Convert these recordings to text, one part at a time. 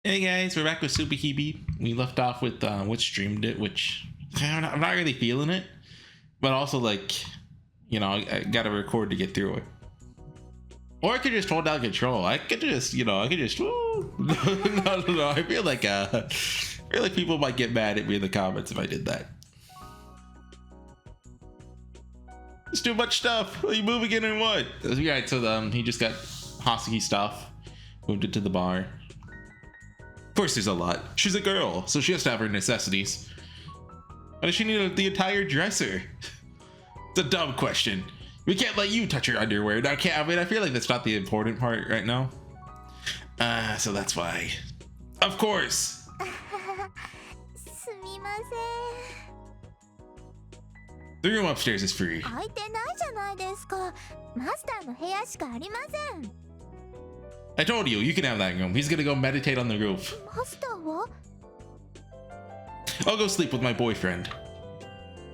Hey guys, we're back with SubaHibi. We left off with what streamed it, which I'm not really feeling it, but also like, I gotta record to get through it. Or I could just hold down control. I could just, no. I feel like people might get mad at me in the comments if I did that. It's too much stuff. Are you moving in or what? Right, so he just got Horsey stuff, moved it to the bar. Of course there's a lot. She's a girl, so she has to have her necessities. Why does she need the entire dresser? It's a dumb question. We can't let you touch your underwear. I feel like that's not the important part right now. So that's why. Of course. The room upstairs is free. I told you can have that room. He's gonna go meditate on the roof. I'll go sleep with my boyfriend.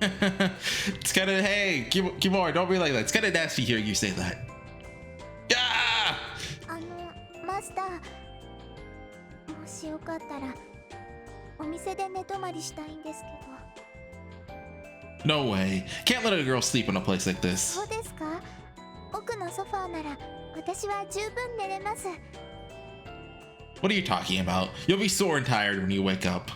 It's kind of, hey, Kimura, don't be like that. It's kind of nasty hearing you say that. Yeah! No way. Can't let a girl sleep in a place like this. What are you talking about? You'll be sore and tired when you wake up.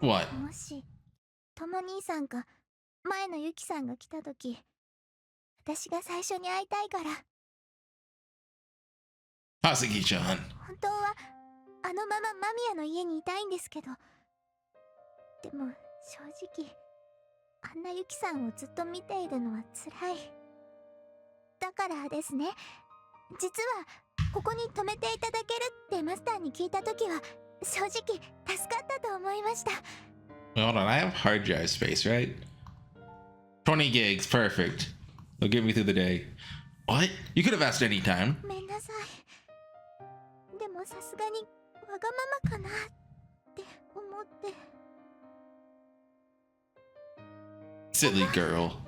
What? Horsey-chan. Hold on, I have hard drive space, right? 20 gigs, perfect. They'll get me through the day. What? You could have asked any time. Silly girl.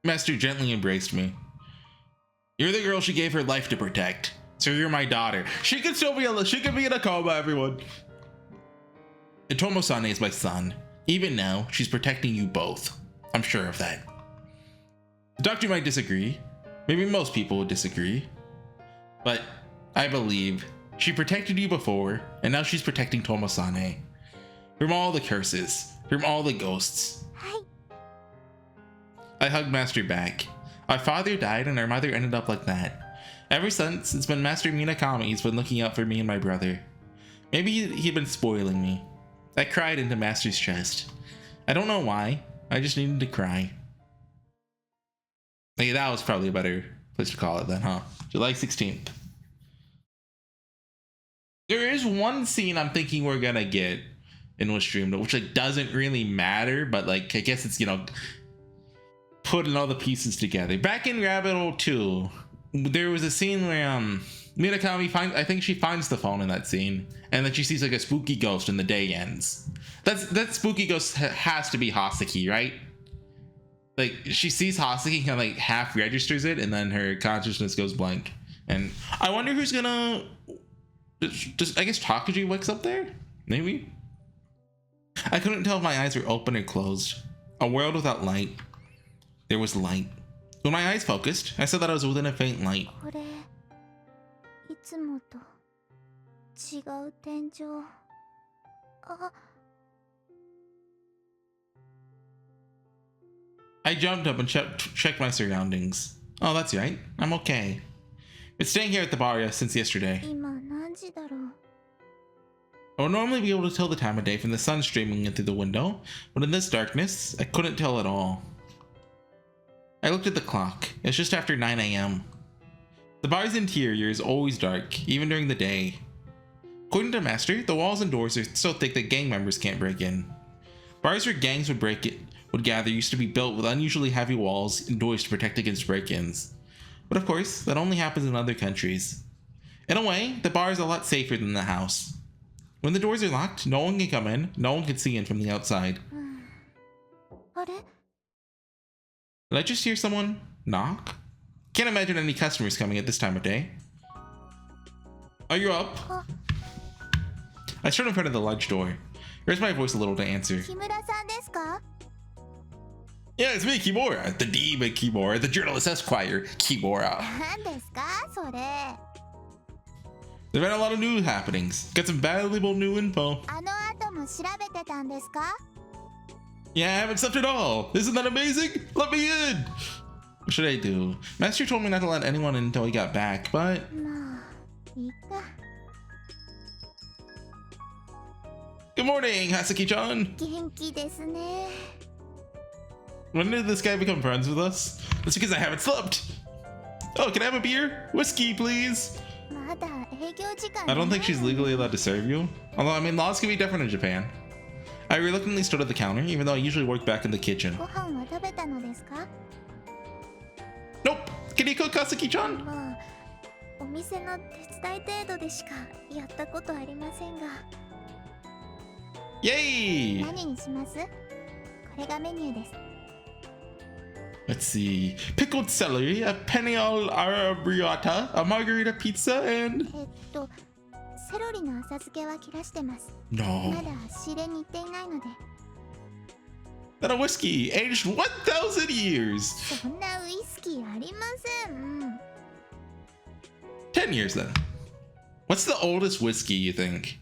Master gently embraced me. You're the girl she gave her life to protect. So you're my daughter. She could still be in a coma, everyone. And Tomo-san is my son. Even now, she's protecting you both. I'm sure of that. The doctor might disagree. Maybe most people would disagree. But I believe she protected you before, and now she's protecting Tomo-san from all the curses, from all the ghosts. I hugged Master back. Our father died and our mother ended up like that. Ever since, it's been Master Minakami who's been looking out for me and my brother. Maybe he'd been spoiling me. I cried into Master's chest. I don't know why. I just needed to cry. Hey, that was probably a better place to call it then, huh? July 16th. There is one scene I'm thinking we're gonna get in what's streamed, which like doesn't really matter, but like I guess it's, putting all the pieces together. Back in Rabbit Hole 2, there was a scene where Minakami I think she finds the phone in that scene, and then she sees like a spooky ghost and the day ends. That spooky ghost has to be Horsey, right? Like she sees Horsey and like half registers it, and then her consciousness goes blank. And I wonder who's gonna just I guess Takuji wakes up there? Maybe? I couldn't tell if my eyes were open or closed. A world without light. There was light. When my eyes focused, I saw that I was within a faint light. I jumped up and checked my surroundings. Oh, that's right. I'm okay. Been staying here at the bar since yesterday. I would normally be able to tell the time of day from the sun streaming in through the window, but in this darkness, I couldn't tell at all. I looked at the clock. It's just after 9 AM. The bar's interior is always dark, even during the day. According to Master, the walls and doors are so thick that gang members can't break in. Bars where gangs would gather used to be built with unusually heavy walls and doors to protect against break-ins. But of course, that only happens in other countries. In a way, the bar is a lot safer than the house. When the doors are locked, no one can come in, no one can see in from the outside. Did I just hear someone knock? Can't imagine any customers coming at this time of day. Are you up? I stood in front of the large door. Raised my voice a little to answer. Yeah, it's me, Kimura, the demon Kimura, the journalist Esquire Kimura. There's been a lot of new happenings. Got some valuable new info. Yeah, I haven't slept at all. Isn't that amazing? Let me in. What should I do? Master told me not to let anyone in until he got back, but... Good morning, Hasaki-chan. When did this guy become friends with us? That's because I haven't slept. Oh, can I have a beer? Whiskey, please. I don't think she's legally allowed to serve you. Although, I mean, laws can be different in Japan. I reluctantly stood at the counter, even though I usually work back in the kitchen. Nope. Can you cook, Hasaki-chan? Yay! Let's see. Pickled celery, a penne arrabbiata, a margarita pizza, and... No. Then a whiskey, aged 1,000 years. 10 years then. What's the oldest whiskey, you think?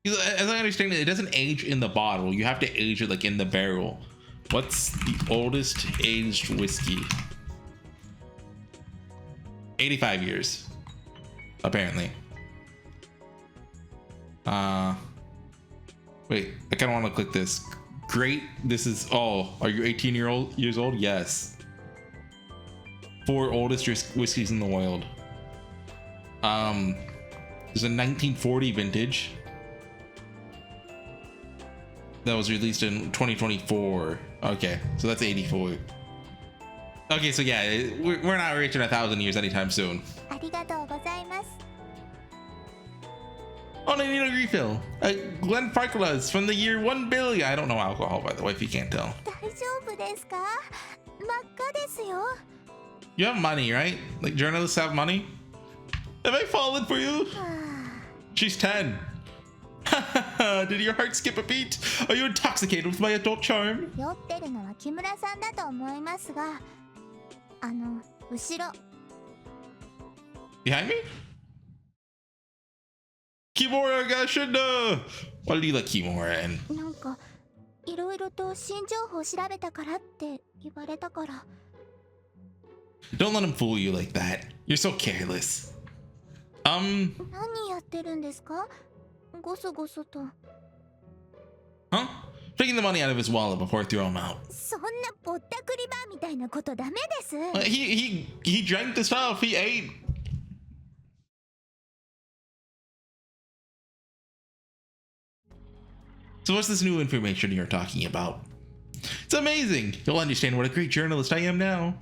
As I understand it, it doesn't age in the bottle. You have to age it like in the barrel. What's the oldest aged whiskey? 85 years. Apparently. Wait, I kind of want to click this. Great. This is, oh, are you 18 years old? Yes. 4 oldest whiskeys in the world. There's a 1940 vintage that was released in 2024. Okay, so that's 84. Okay, so yeah, we're not reaching 1,000 years anytime soon. Oh, I need a refill. Glen Farclas from the year 1 billion. I don't know alcohol, by the way, if you can't tell. You have money, right? Like journalists have money. Have I fallen for you? She's 10. Did your heart skip a beat? Are you intoxicated with my adult charm? Behind me? Kimura Gashinda! Why do you let Kimura in? Don't let him fool you like that. You're so careless. Huh? Taking the money out of his wallet before I throw him out. He drank the stuff. He ate. So what's this new information you're talking about? It's amazing. You'll understand what a great journalist I am now.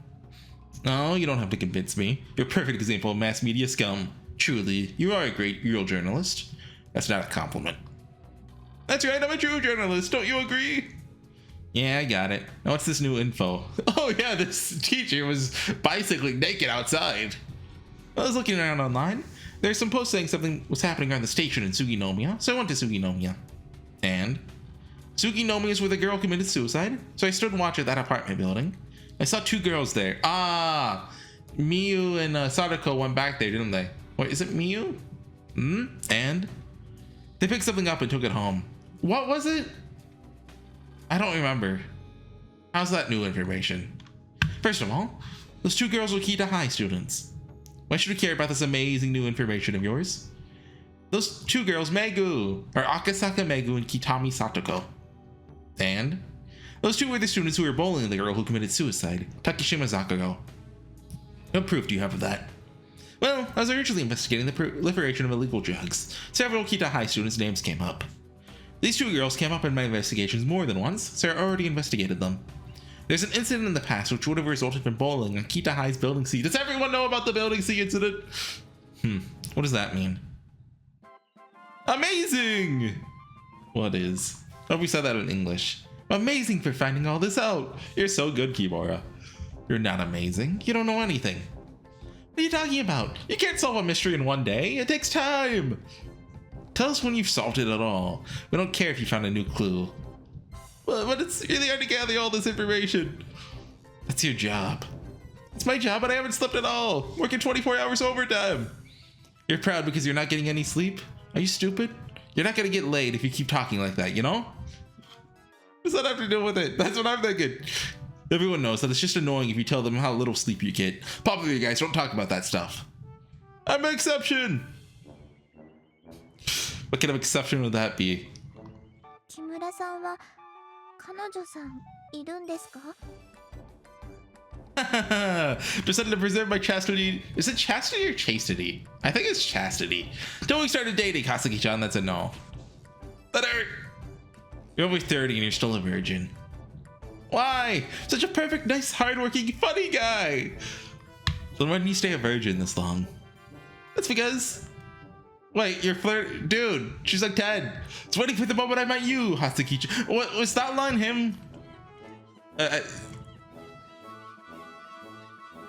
No, you don't have to convince me. You're a perfect example of mass media scum. Truly, you are a great real journalist. That's not a compliment. That's right, I'm a true journalist. Don't you agree? Yeah, I got it. Now what's this new info? Oh yeah, this teacher was bicycling naked outside. I was looking around online. There's some posts saying something was happening around the station in Suginomiya, so I went to Suginomiya. And Suginomiya is where the girl committed suicide, so I stood and watched at that apartment building. I saw 2 girls there. Ah, Miyu and Sadako went back there, didn't they? Wait, is it Miyu? And they picked something up and took it home. What was it? I don't remember. How's that new information? First of all, those 2 girls were Kita High students. Why should we care about this amazing new information of yours? Those 2 girls, Megu, are Akasaka Megu and Kitami Satoko. And those 2 were the students who were bullying the girl who committed suicide, Takeshima Zakago. What proof do you have of that? Well, I was originally investigating the proliferation of illegal drugs. Several Kita High students' names came up. These 2 girls came up in my investigations more than once, so I already investigated them. There's an incident in the past which would have resulted from bullying on Kita High's Building C. Does everyone know about the Building C incident? What does that mean? Amazing! What is? Oh, we said that in English. Amazing for finding all this out. You're so good, Kimura. You're not amazing. You don't know anything. What are you talking about? You can't solve a mystery in one day. It takes time. Tell us when you've solved it at all. We don't care if you found a new clue. But it's really hard to gather all this information. That's your job. It's my job, but I haven't slept at all. Working 24 hours overtime. You're proud because you're not getting any sleep? Are you stupid? You're not gonna get laid if you keep talking like that, you know? What does that have to do with it? That's what I'm thinking. Everyone knows that it's just annoying if you tell them how little sleep you get. Pop up, you guys, don't talk about that stuff. I'm an exception. What kind of exception would that be? 木村さんは彼女さんいるんですか? Decided to preserve my chastity. Is it chastity or chastity? I think it's chastity. Till we started dating, Hasaki-chan, that's a no. That hurt. You're only 30 and you're still a virgin. Why? Such a perfect, nice, hardworking, funny guy. So why didn't you stay a virgin this long? That's because... Wait, you're dude, she's like 10. It's waiting for the moment I met you, Hasaki-chan. What, was that line him?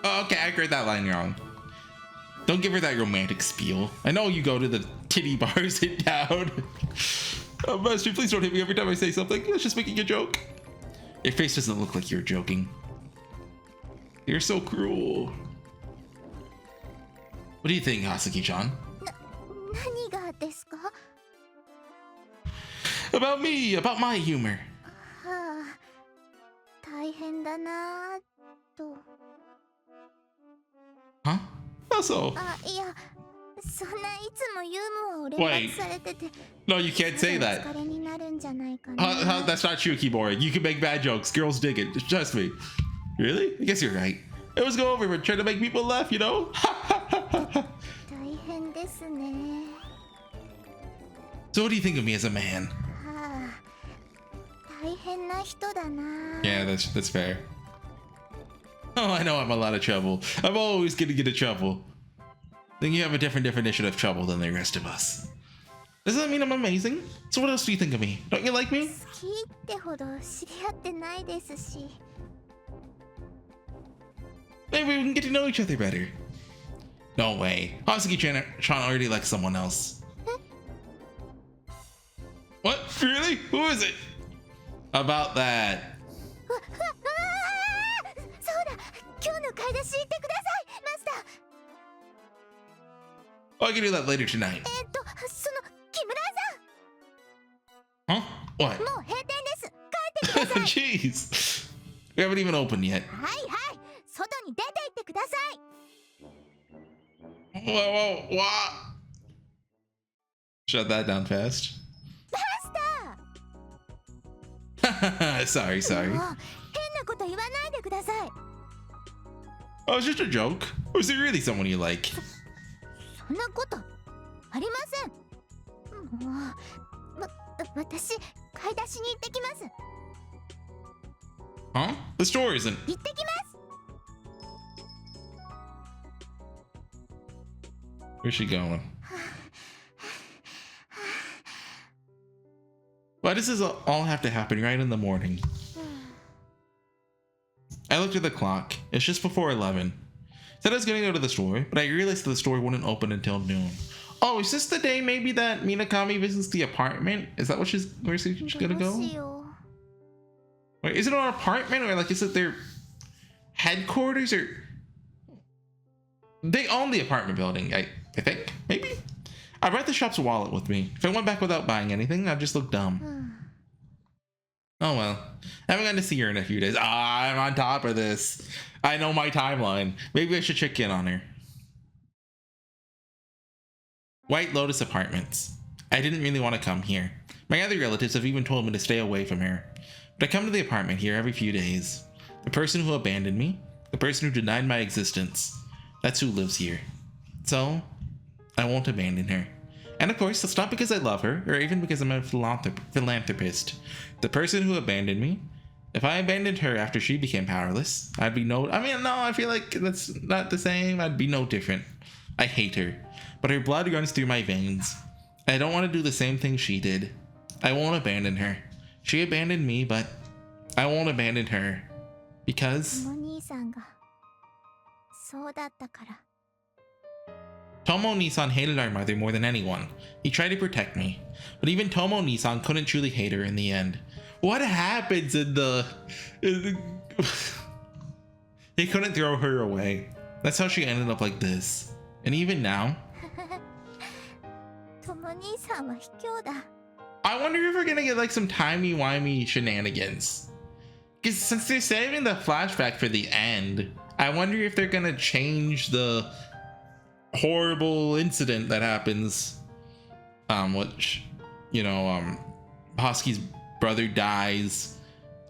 Oh, okay, I read that line wrong. Don't give her that romantic spiel. I know you go to the titty bars in town. Oh, Master, please don't hit me every time I say something. I was just making a joke. Your face doesn't look like you're joking. You're so cruel. What do you think, Hasaki-chan? 何がですか? About me, about my humor. はあ、大変だなと。 Huh? Also. あ、いや、そんないつもユーモアを連発されてて。 No, you can't say that. 疲れになるんじゃないかな。That's not true, Kimura. You can make bad jokes. Girls dig it. Trust me. Really? I guess you're right. It was go over. We're trying to make people laugh, you know? 大変ですね。 So what do you think of me as a man? はあ、大変な人だな。 Yeah, that's fair. Oh, I know I'm a lot of trouble. I'm always gonna get into trouble. Then you have a different definition of trouble than the rest of us. Does that mean I'm amazing? So what else do you think of me? Don't you like me? 好きってほど知り合ってないですし。 Maybe we can get to know each other better. No way. Hasaki-chan already likes someone else. What? Really? Who is it? About that. そうだ、今日の買い出し行ってください、マスター。 Oh, I can do that later tonight. その木村 Huh? What? さん、もう閉店です。帰ってください。 Jeez. We haven't even opened yet. はいはい、外に出て行ってください。 Whoa, what? Shut that down fast. マスタ Sorry, ー。 sorry. もう変なこと言わないでください。 Oh, it's just a joke. Or is it really someone you like? そんなことありません。もう、私買い出しに行ってきます。 Huh? The store isn't. 行ってきます。 Where's she going? Why does this all have to happen right in the morning? I looked at the clock. It's just before 11. Said I was gonna go to the store, but I realized that the store wouldn't open until noon. Oh, is this the day maybe that Minakami visits the apartment? Is that where she's gonna ど go? うしよう。 Wait, is it an apartment or like is it their headquarters or they own the apartment building? I think maybe. I brought the shop's wallet with me. If I went back without buying anything, I'd just look dumb. Oh well. I haven't gotten to see her in a few days. Ah, I'm on top of this. I know my timeline. Maybe I should check in on her. White Lotus Apartments. I didn't really want to come here. My other relatives have even told me to stay away from here. But I come to the apartment here every few days. The person who abandoned me, the person who denied my existence, that's who lives here. So, I won't abandon her. And of course, it's not because I love her, or even because I'm a philanthropist. The person who abandoned me, if I abandoned her after she became powerless, I feel like that's not the same. I'd be no different. I hate her, but her blood runs through my veins. I don't want to do the same thing she did. I won't abandon her. She abandoned me, but I won't abandon her. Because トモ兄さんがそうだったから。 Tomo Nisan hated our mother more than anyone. He tried to protect me. But even Tomo Nisan couldn't truly hate her in the end. What happens in the... He couldn't throw her away. That's how she ended up like this. And even now... トモ兄さんは卑怯だ。 I wonder if we're gonna get like some timey-wimey shenanigans. Because since they're saving the flashback for the end, I wonder if they're gonna change the horrible incident that happens. Which, you know, Hosky's brother dies.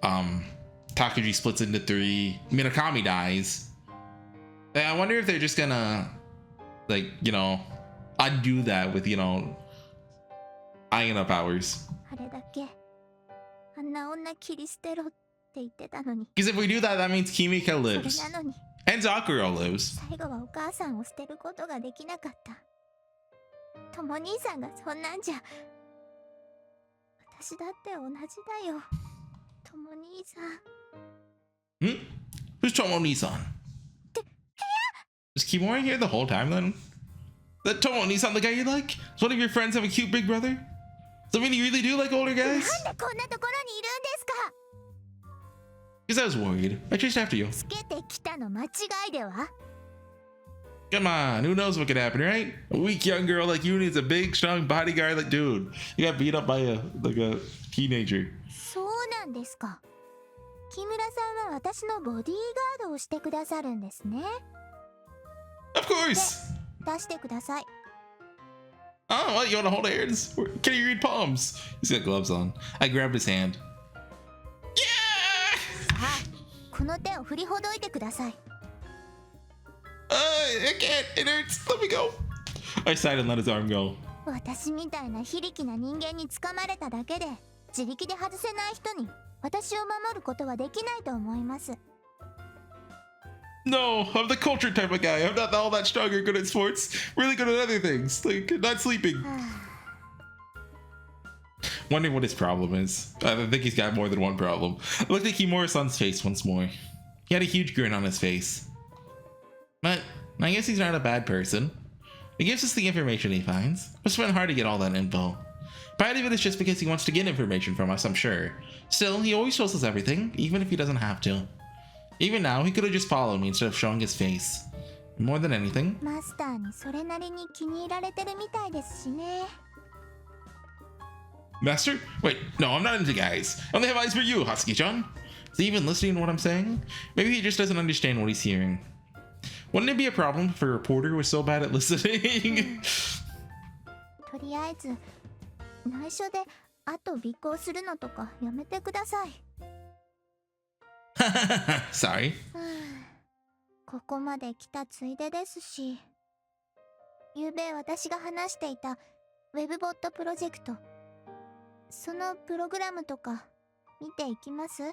Takaji splits into 3. Minakami dies. I wonder if they're just gonna, like, you know, undo that with, you know, Ayana powers. あれだけあんな女切り捨てろって言ってたのに。 Because if we do that, that means Kimika そ lives. れなのに And Zakuro lives. 最後はお母さんを捨てることができなかった。トモ兄さんがそんなんじゃ私だって同じだよ。トモ兄さん。 Hmm? Who's Tomo Nisan? Is Kimura here the whole time then? That Tomo Nisan, the guy you like? Does one of your friends have a cute big brother? Does that mean you really do like older なん guys? でこんなところにいるんですか。 Because I was worried. I chased after you. つけてきたの間違いでは。 Come on, who knows what could happen, right? A weak young girl like you needs a big, strong bodyguard like dude. You got beat up by a teenager. そうなんですか。木村さんは私のボディーガードをしてくださるんですね。 Of course! 出してください。 Oh, what? You want to hold hands? Can you read palms? He's got gloves on. I grabbed his hand. Yeah! さあ、この手を振りほどいてください。 I can't. It hurts. Let me go. I sighed and let his arm go. 私みたいな非力な人間に掴まれただけで自力で外せない人に私を守ることはできないと思います。 No, I'm the culture type of guy. I'm not all that strong or good at sports. Really good at other things, like not sleeping. Wondering what his problem is. I think he's got more than one problem. I looked at Kimura-san's face once more. He had a huge grin on his face. But I guess he's not a bad person. He gives us the information he finds. Must have been hard to get all that info. Part of it is just because he wants to get information from us, I'm sure. Still, he always shows us everything, even if he doesn't have to. Even now, he could have just followed me instead of showing his face. More than anything, マスターにそれなりに気に入られてるみたいですしね。 Master? Wait, no, I'm not into guys. I only have eyes for you, Hosky-chan. Is he even listening to what I'm saying? Maybe he just doesn't understand what he's hearing. Wouldn't it be a problem if a reporter was so bad at listening? とりあえず内緒であと尾行するのとかやめてください。 Sorry. ここまで来たついでですし、ゆうべ私が話していたウェブボットプロジェクト、そのプログラムとか見ていきます？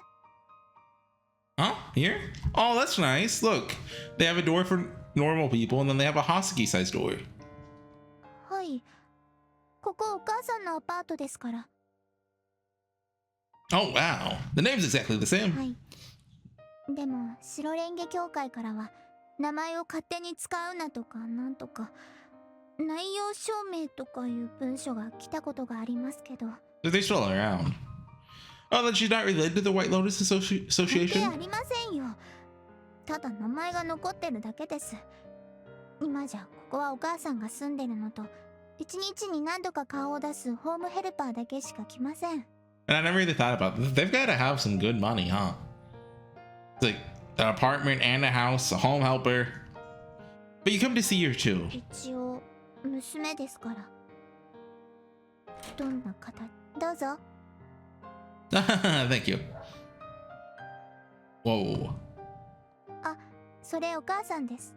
Huh? Here? Oh, that's nice. Look, they have a door for normal people, and then they have a Hoseki-sized door. はい、ここお母さんのアパートですから。 Oh, wow. The name's exactly the same. はい。でも白レンゲ協会からは名前を勝手に使うなとかなんとか内容証明とかいう文書が来たことがありますけど。 So they're still around. Oh, then she's not related to the White Lotus 関係 Association? ありませんよ。ただ名前が残ってるだけです。今じゃここはお母さんが住んでるのと一日に何度か顔を出すホームヘルパーだけしか来ません。 And I never really thought about this. They've got to have some good money, huh? It's like an apartment and a house, a home helper. But you come to see her too. 一応娘ですから。どんな方？どうぞ。 Thank you. Whoa. あ、それお母さんです。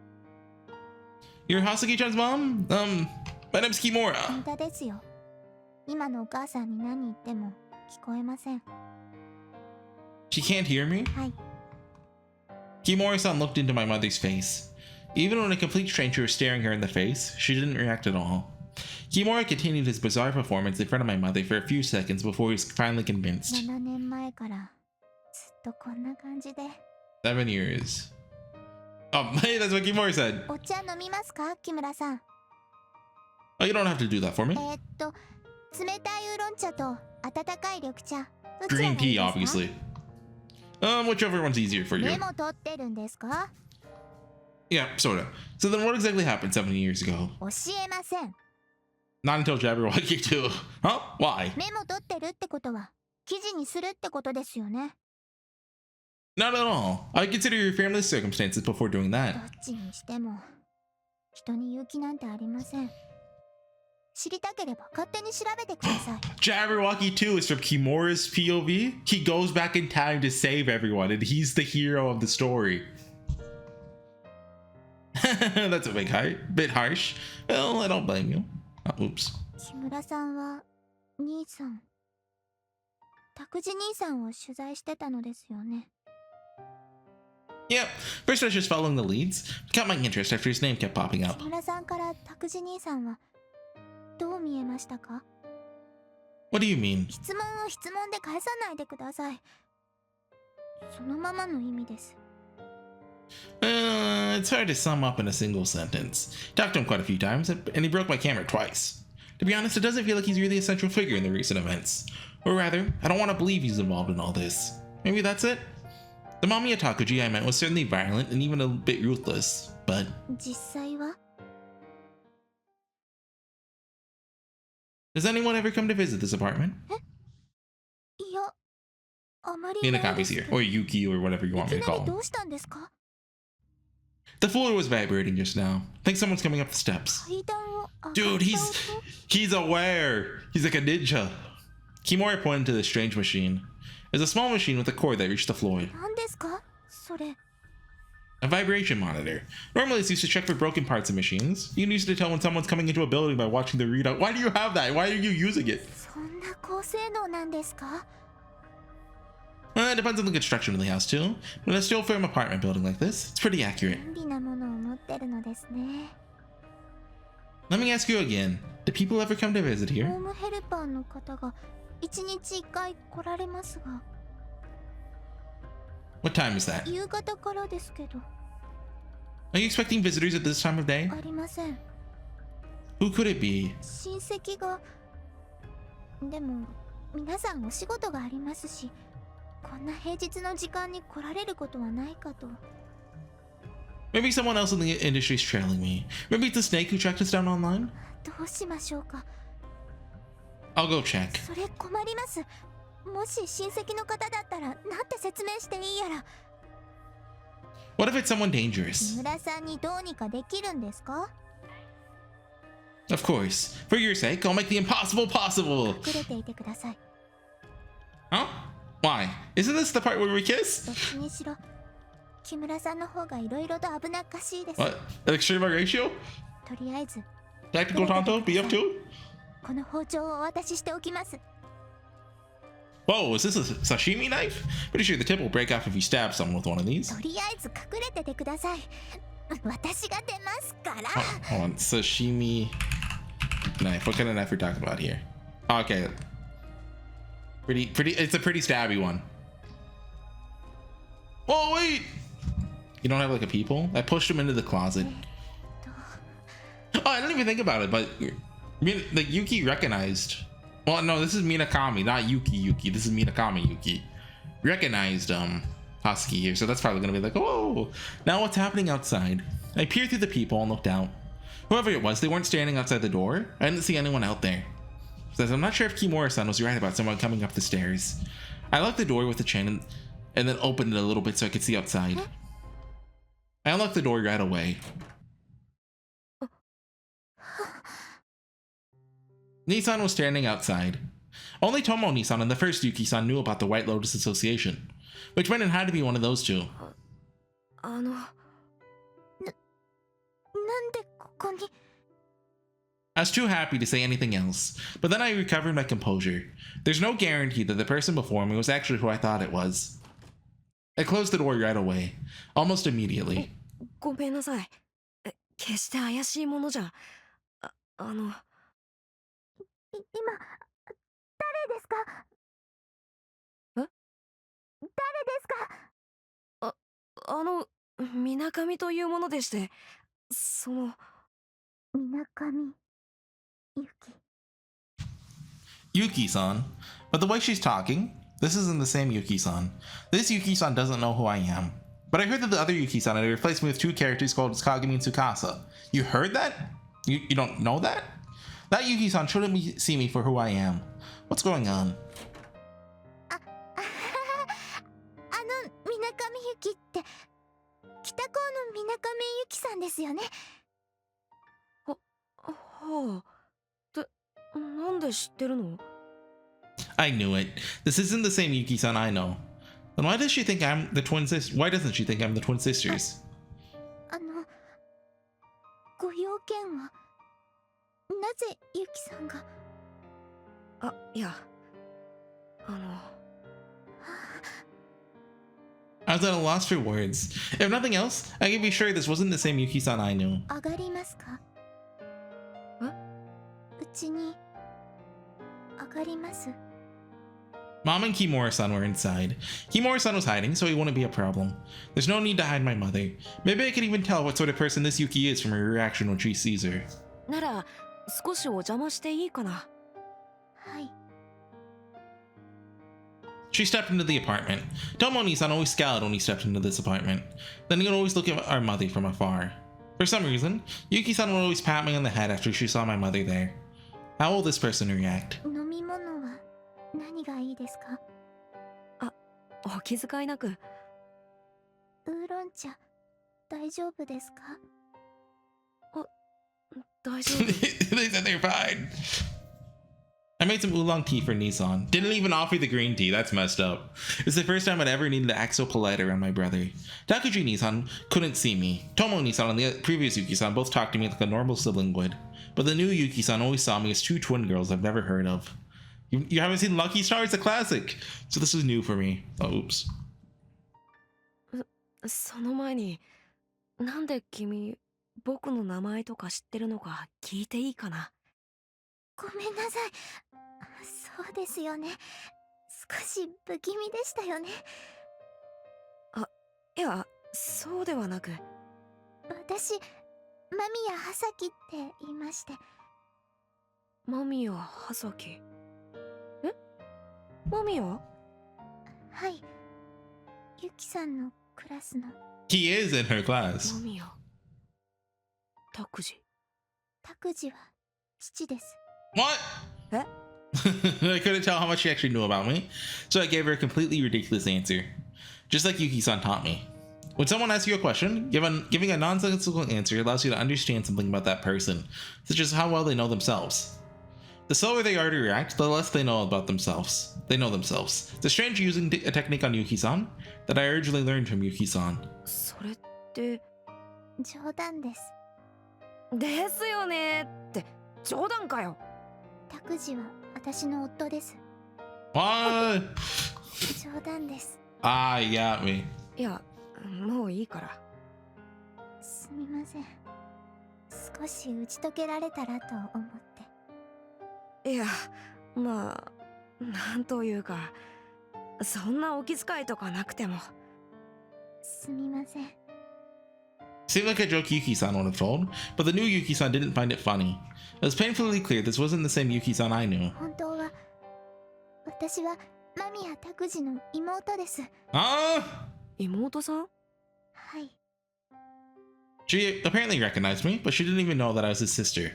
You're Hoseki-chan's mom? My name's Kimura. 本当ですよ。今のお母さんに何言っても聞こえません。 She can't hear me? はい。 Kimura-san looked into my mother's face. Even when a complete stranger was staring her in the face, she didn't react at all. Kimura continued his bizarre performance in front of my mother for a few seconds before he was finally convinced. 7年前からずとこんな感じで。7 years. Oh, hey, that's what Kimori said. お茶飲みますか、木村さん。Oh, you don't have to do that for me. 冷たいウーロン茶と温かい緑茶。どちら Green がいい tea, ですか？ obviously. Whichever one's easier for you. メモ取ってるんですか？ Yeah, sorta. So then what exactly happened 7 years ago? 教えません。 Not until Jabberwocky 2. Huh? Why? メモ取ってるってことは記事にするってことですよね。 Not at all. I consider your family's circumstances before doing ど that. っちにしても人に言う気なんてありません。知りたければ勝手に調べてください。 Jabberwocky 2 is from Kimura's POV. He goes back in time to save everyone, and he's the hero of the story. That's a bit harsh. Well, I don't blame you. Oh, oops. 木村さんは兄さん、拓司兄さんを取材してたのですよね。 Yep. First I was just following the leads. Caught my interest after his name kept popping up. 木村さんから拓司兄さんはどう見えましたか？ What do you mean? 質問を質問で返さないでください。そのままの意味です。 It's hard to sum up in a single sentence. Talked to him quite a few times, and he broke my camera twice. To be honest, it doesn't feel like he's really a central figure in the recent events. Or rather, I don't want to believe he's involved in all this. Maybe that's it? The Mamiya Takuji I met was certainly violent and even a bit ruthless, but... 実際は Does anyone ever come to visit this apartment? いや、あまりないで Minakami's す。 here, or Yuki, or whatever you い want me き to な call り him. どうしたんですか？ The floor was vibrating just now. Think someone's coming up the steps. 階段を上がった Dude, 音 he's aware. He's like a ninja. Kimura pointed to the strange machine. It was a small machine with a cord that reached the floor. 何ですかそれ？ A vibration monitor. Normally it's used to check for broken parts of machines. You can use it to tell when someone's coming into a building by watching the readout. Why do you have that? Why are you using it? そんな高性能なんですか？ Well, it depends on the construction of the house too. But in a steel frame apartment building like this, it's pretty accurate. 便利なものを持ってるのですね。 Let me ask you again. Do people ever come to visit ホ here? ームヘルパーの方が1日1回来られますが、 What time is that? 夕方からですけど、 Are you expecting visitors at this time of day? ありません。 Who could it be? 親戚が。でも皆さんお仕事がありますし、こんな平日の時間に来られることはないかと。 Maybe someone else in the industry is trailing me. Maybe it's the snake who tracked us down online? どうしましょうか。 I'll go check. それ困ります。もし親戚の方だったらなんて説明していいやら。 What if it's someone 木 dangerous? 村さんにどうにかできるんですか？ Of course. For your sake, I'll make the impossible possible. 隠れていてください。 Huh? Why? Isn't this the part where we kiss? どっちにしろ木村さんの方がいろいろと危なっかしいです。 What? An extreme ratio? とりあえず Tactical Tonto? Be up to? この包丁をお渡ししておきます。 Whoa, is this a sashimi knife? Pretty sure the tip will break off if you stab someone with one of these. とりあえず隠れててください。私が出ますから。 Hold on. Sashimi knife. What kind of knife are we talking about here? Okay. It's a pretty stabby one. Oh, wait! You don't have like a peephole? I pushed him into the closet. Oh, I didn't even think about it, but like Yuki recognized. Well, no, this is Minakami, not Yuki. This is Minakami-Yuki. Recognized Husky here, so that's probably gonna be like, oh. Now what's happening outside? I peered through the peephole and looked out. Whoever it was, they weren't standing outside the door. I didn't see anyone out there. Says I'm not sure if Kimura-san was right about someone coming up the stairs. I locked the door with a chain and then opened it a little bit so I could see outside. I unlocked the door right away. Nissan was standing outside. Only Tomo Nissan and the first Yuki-san knew about the White Lotus Association, which meant it had to be one of those two. なんでここに？ I was too happy to say anything else, but then I recovered my composure. There's no guarantee that the person before me was actually who I thought it was. I closed the door right away, almost immediately. ごめんなさい。決して怪しいものじゃ。今誰ですか？え？誰ですか？みなかみというものでして、みなかみゆき。 Yuki-san. But the way she's talking, this isn't the same Yuki-san. This Yuki-san doesn't know who I am. But I heard that the other Yuki-san had replaced me with two characters called Kagami and Tsukasa. You heard that? You don't know that? That Yuki-san shouldn't see me for who I am. What's going on? みなかみゆきって北高のみなかみゆきさんですよね。はあ。なんで知ってるの？ I knew it. This isn't the same Yuki-san I know. Then why does she think I'm the twin sister? Why doesn't she think I'm the twin sisters? ご用件はなぜゆきさんが。いや、I was at a loss for words. If nothing else, I can be sure this wasn't the same Yuki-san I knew. 上がりますか？うちに上がります？ Mom and Kimura-san were inside. Kimura-san was hiding, so he wouldn't be a problem. There's no need to hide my mother. Maybe I can even tell what sort of person this Yuki is from her reaction when she sees her. なら少しお邪魔していいかな？はい。 She stepped into the apartment. Tomo-ni-san always scowled when he stepped into this apartment. Then he would always look at our mother from afar. For some reason, Yuki-san would always pat me on the head after she saw my mother there. How will this person react? 飲み物は何がいいですか？お気遣いなく。ウーロン茶大丈夫ですか？大丈夫。 They said they're fine. I made some oolong tea for Nissan. Didn't even offer the green tea. That's messed up. It's the first time I'd ever needed to act so polite around my brother. Takuji Nissan couldn't see me. Tomo Nissan and the previous Yuki-san both talked to me like a normal sibling would. But the new Yuki-san always saw me as two twin girls I've never heard of. You haven't seen Lucky Star? It's a classic. So this was new for me. Oh, oops. その前に、なんで君、僕の名前とか知ってるのか聞いていいかな？ごめんなさい。そうですよね。少し不気味でしたよね。いや、そうではなく。私、間宮葉咲って言いまして。間宮葉咲。間宮？はい。ゆきさんのクラスの。He is in her class. 間宮。拓司。拓司は父です。What? I couldn't tell how much she actually knew about me, so I gave her a completely ridiculous answer. Just like Yuki-san taught me. When someone asks you a question, giving a nonsensical answer allows you to understand something about that person, such as how well they know themselves. The slower they are to react, the less they know about themselves. They know themselves. It's a strange using a technique on Yuki-san that I originally learned from Yuki-san. それって。冗談です。ですよねって、冗談かよ。拓司は私の夫です。What? 冗談です。Ah, you got me. いや、もういいから。すみません。少し打ち解けられたらと思って。いや、まあ、なんというか、そんなお気遣いとかなくても。すみません。Seemed like a joke Yuki-san would have told, but the new Yuki-san didn't find it funny. It was painfully clear this wasn't the same Yuki-san I knew. 本当は、私は間宮拓司の妹です。Ah! 妹さん？はい。 She apparently recognized me, but she didn't even know that I was his sister.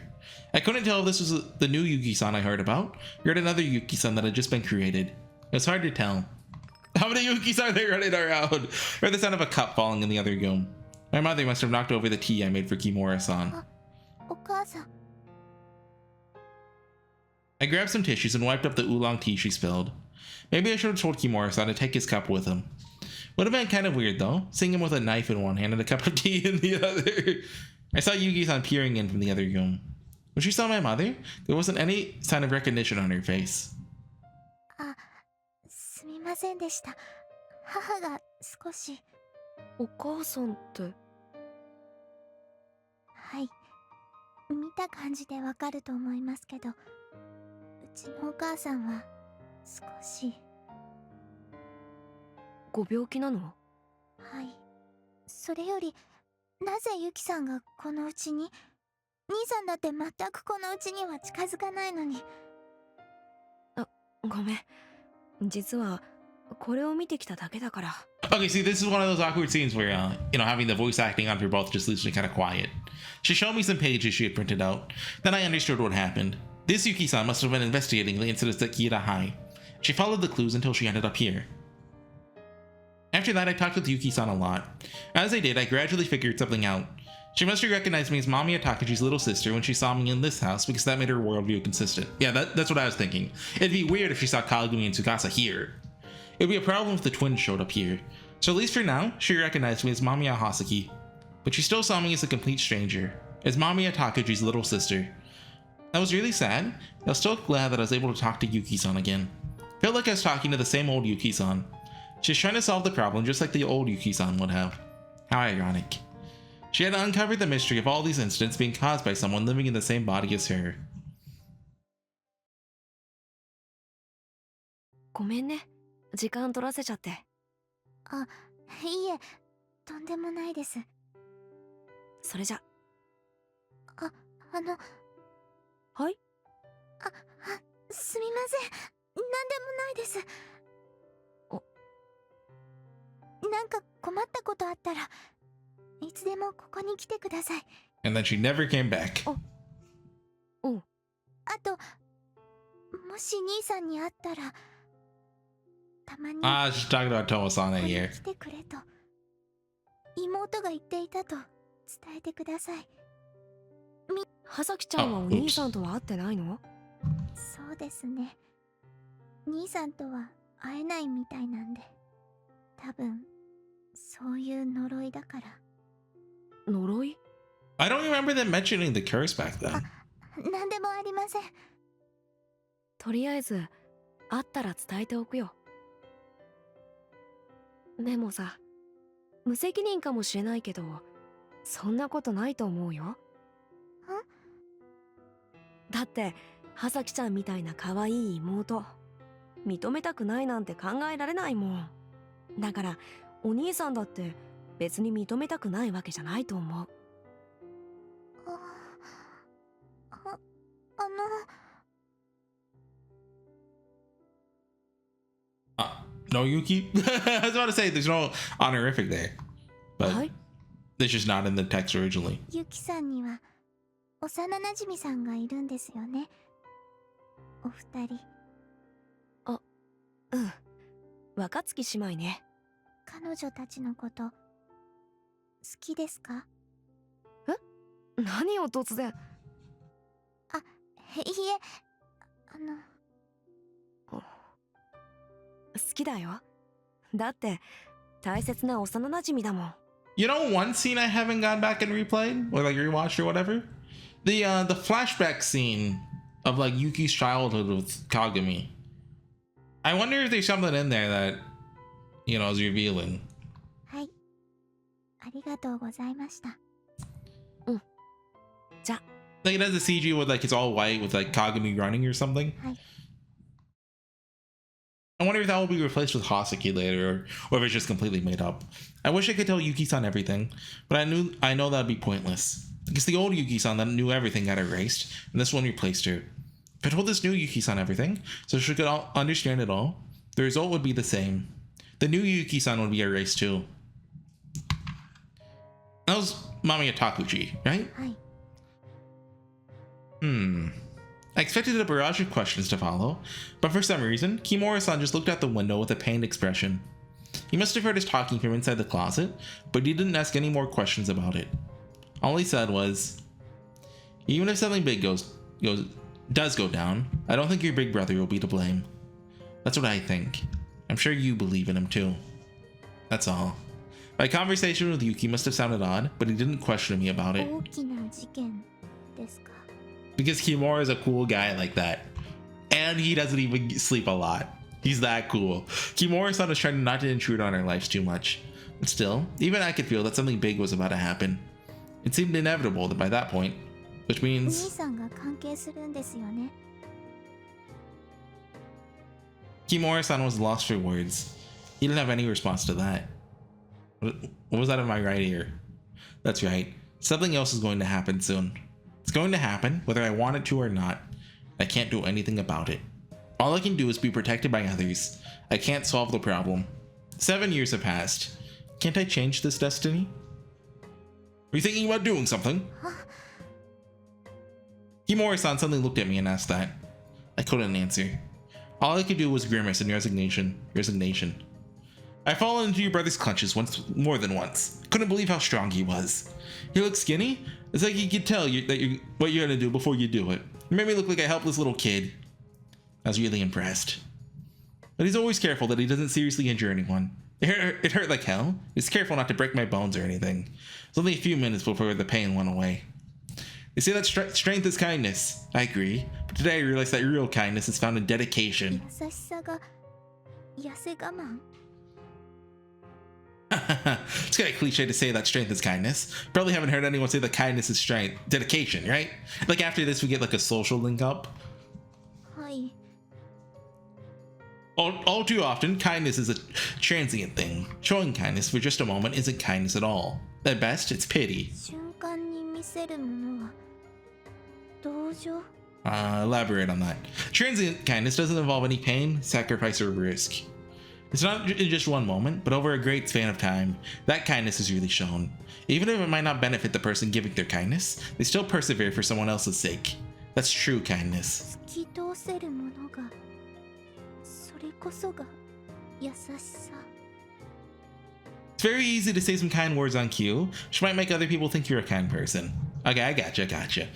I couldn't tell if this was the new Yuki-san I heard about, or yet another Yuki-san that had just been created. It was hard to tell. How many Yukis are there running around? Or the sound of a cup falling in the other room. My mother must have knocked over the tea I made for Kimura-san. お母さん。 I grabbed some tissues and wiped up the oolong tea she spilled. Maybe I should have told Kimura-san to take his cup with him. Would have been kind of weird though, seeing him with a knife in one hand and a cup of tea in the other. I saw Yuki-san peering in from the other room. When she saw my mother, there wasn't any sign of recognition on her face. あ、すみませんでした。母が少し。お母さんって。はい。見た感じでわかると思いますけど、うちのお母さんは少し。ご病気なの？はい。それより、なぜユキさんがこのうちに？兄さんだって全くこのうちには近づかないのに。ごめん。実はこれを見てきただけだから。 Okay, see, this is one of those awkward scenes where, having the voice acting on for both just leaves me kind of quiet. She showed me some pages she had printed out. Then I understood what happened. This Yuki-san must have been investigating the incidents at Kieda High. She followed the clues until she ended up here. After that, I talked with Yuki-san a lot. As I did, I gradually figured something out. She must have recognized me as Mamiya Takaji's little sister when she saw me in this house because that made her worldview consistent. Yeah, that's what I was thinking. It'd be weird if she saw Kagumi and Tsukasa here. It would be a problem if the twins showed up here. So at least for now, she recognized me as Mamiya Hasaki. But she still saw me as a complete stranger, as Mamiya Takaji's little sister. That was really sad. I was still glad that I was able to talk to Yuki-san again. Felt like I was talking to the same old Yuki-san. She was trying to solve the problem just like the old Yuki-san would have. How ironic. She had uncovered the mystery of all these incidents being caused by someone living in the same body as her. ごめんね。時間取らせちゃって。あ、いいえ、とんでもないです。それじゃ。はい？すみません。なんでもないです。なんか困ったことあったらいつでもここに来てください。 And then she never came back. あと、もし兄さんに会ったらたまに She's talking about こ Tomo-san こに here. 来てくれと妹が言っていたと伝えてください。葉崎ちゃんはお兄さんとは会ってないの？そうですね。兄さんとは会えないみたいなんで、多分そういう呪いだから。呪い？ I don't remember them mentioning the curse back then. なんでもありません。とりあえず会ったら伝えておくよ。でもさ、無責任かもしれないけど、そんなことないと思うよ。だって葉崎ちゃんみたいな可愛い妹認めたくないなんて考えられないもん。だからお兄さんだって別に認めたくないわけじゃないと思う。No Yuki? I was about to say there's no honorific there. But はい？ it's just not in the text originally. ユキさんには幼なじみさんがいるんですよね。お二人。うん。若月姉妹ね。彼女たちのこと好きですか？何を突然。いいえ、好きだよ。だって大切な幼なじみだもん。You know one scene I haven't gone back and replayed? Or like rewatched or whatever? The flashback scene of like Yuki's childhood with Kagami. I wonder if there's something in there that, is revealing. はい。ありがとうございました。じゃ。 Like it has a CG with like it's all white with like Kagami running or something. はい。 I wonder if that will be replaced with Hasaki later, or if it's just completely made up. I wish I could tell Yuki-san everything, but I know that'd be pointless. Because the old Yuki-san that knew everything got erased, and this one replaced her. If I told this new Yuki-san everything, so she could understand it all, the result would be the same. The new Yuki-san would be erased too. That was Mamiya Takuji, right? はい。 I expected a barrage of questions to follow, but for some reason, Kimura-san just looked out the window with a pained expression. He must have heard us talking from inside the closet, but he didn't ask any more questions about it. All he said was, "Even if something big does go down, I don't think your big brother will be to blame. That's what I think. I'm sure you believe in him too. That's all." My conversation with Yuki must have sounded odd, but he didn't question me about it. 大きな事件ですか？ Because Kimura is a cool guy like that. And he doesn't even sleep a lot. He's that cool. Kimura-san was trying not to intrude on our lives too much. But still, even I could feel that something big was about to happen. It seemed inevitable that by that point, which お兄 means さんが関係するんですよね。 Kimura-san was lost for words. He didn't have any response to that. What was that in my right ear? That's right. Something else is going to happen soon. It's going to happen, whether I want it to or not. I can't do anything about it. All I can do is be protected by others. I can't solve the problem. 7 years have passed. Can't I change this destiny? Are you thinking about doing something? Himori-san suddenly looked at me and asked that. I couldn't answer. All I could do was grimace in resignation. I fallen into your brother's clutches more than once. Couldn't believe how strong he was. He looked skinny. It's like he could tell what you're gonna do before you do it. He made me look like a helpless little kid. I was really impressed. But he's always careful that he doesn't seriously injure anyone. It hurt like hell. He's careful not to break my bones or anything. It was only a few minutes before the pain went away. They say that strength is kindness. I agree. But today I realized that real kindness is found in dedication. It's kind of cliche to say that strength is kindness. Probably haven't heard anyone say that kindness is strength. Dedication, right? Like after this we get like a social link up. All too often, kindness is a transient thing. Showing kindness for just a moment isn't kindness at all. At best, it's pity. Elaborate on that. Transient kindness doesn't involve any pain, sacrifice, or risk. It's not in just one moment, but over a great span of time. That kindness is really shown. Even if it might not benefit the person giving their kindness, they still persevere for someone else's sake. That's true kindness. It's very easy to say some kind words on cue, which might make other people think you're a kind person. Okay, I gotcha.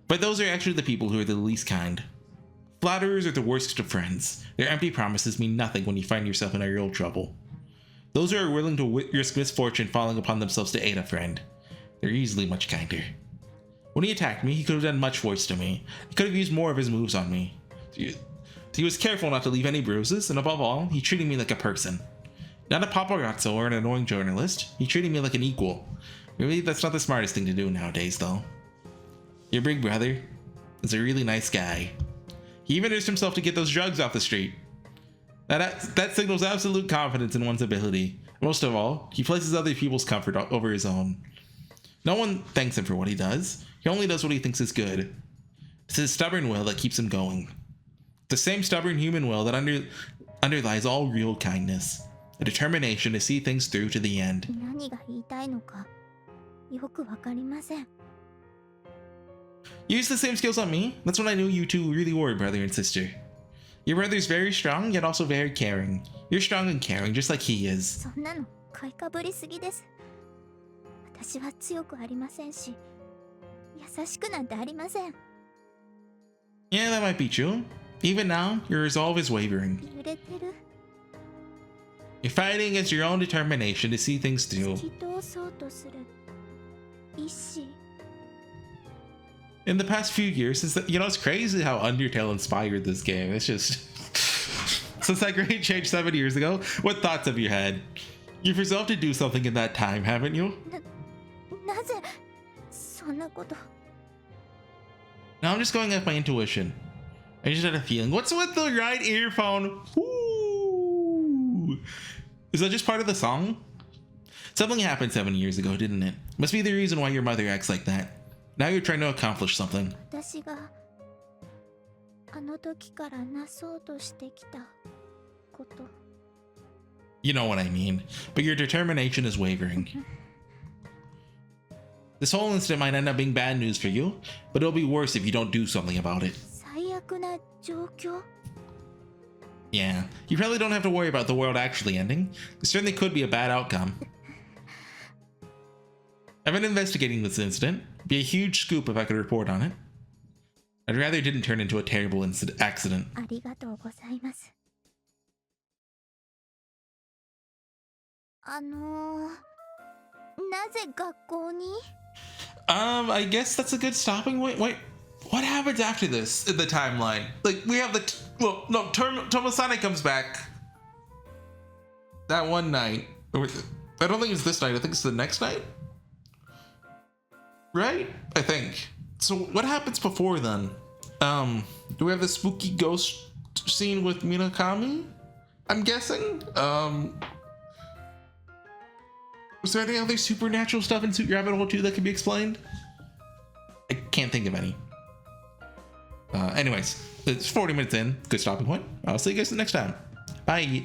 But those are actually the people who are the least kind. Flatterers are the worst of friends. Their empty promises mean nothing when you find yourself in a real trouble. Those who are willing to risk misfortune falling upon themselves to aid a friend, they're usually much kinder. When he attacked me, he could have done much worse to me. He could have used more of his moves on me. He was careful not to leave any bruises, and above all, he treated me like a person. Not a paparazzo or an annoying journalist. He treated me like an equal. Really, that's not the smartest thing to do nowadays, though. Your big brother is a really nice guy. He even risked himself to get those drugs off the street. That signals absolute confidence in one's ability. Most of all, he places other people's comfort over his own. No one thanks him for what he does. He only does what he thinks is good. It's his stubborn will that keeps him going. The same stubborn human will that underlies all real kindness. A determination to see things through to the end. You used the same skills on me. That's when I knew you two really were brother and sister. Your brother's very strong, yet also very caring. You're strong and caring, just like he is. Yeah, that might be true. Even now, your resolve is wavering. You're fighting against your own determination to see things through. In the past few years, it's crazy how Undertale inspired this game. It's just since that great change 7 years ago. What thoughts have you had? You've resolved to do something in that time, haven't you? Now I'm just going off my intuition. I just had a feeling. What's with the right earphone? Ooh. Is that just part of the song? Something happened 7 years ago, didn't it? Must be the reason why your mother acts like that. Now you're trying to accomplish something. You know what I mean. But your determination is wavering. This whole incident might end up being bad news for you, but it'll be worse if you don't do something about it. Yeah, you probably don't have to worry about the world actually ending. There certainly could be a bad outcome. I've been investigating this incident. It'd be a huge scoop if I could report on it. I'd rather it didn't turn into a terrible accident. I guess that's a good stopping point. Wait, what happens after this in the timeline? Like, we have Tomasane comes back that one night. I don't think it's this night. I think it's the next night. Right? I think. So what happens before then? Do we have the spooky ghost scene with Minakami? I'm guessing. Was there any other supernatural stuff in Rabbit Hole 2 that could be explained? I can't think of any. Anyways, it's 40 minutes in. Good stopping point. I'll see you guys next time. Bye.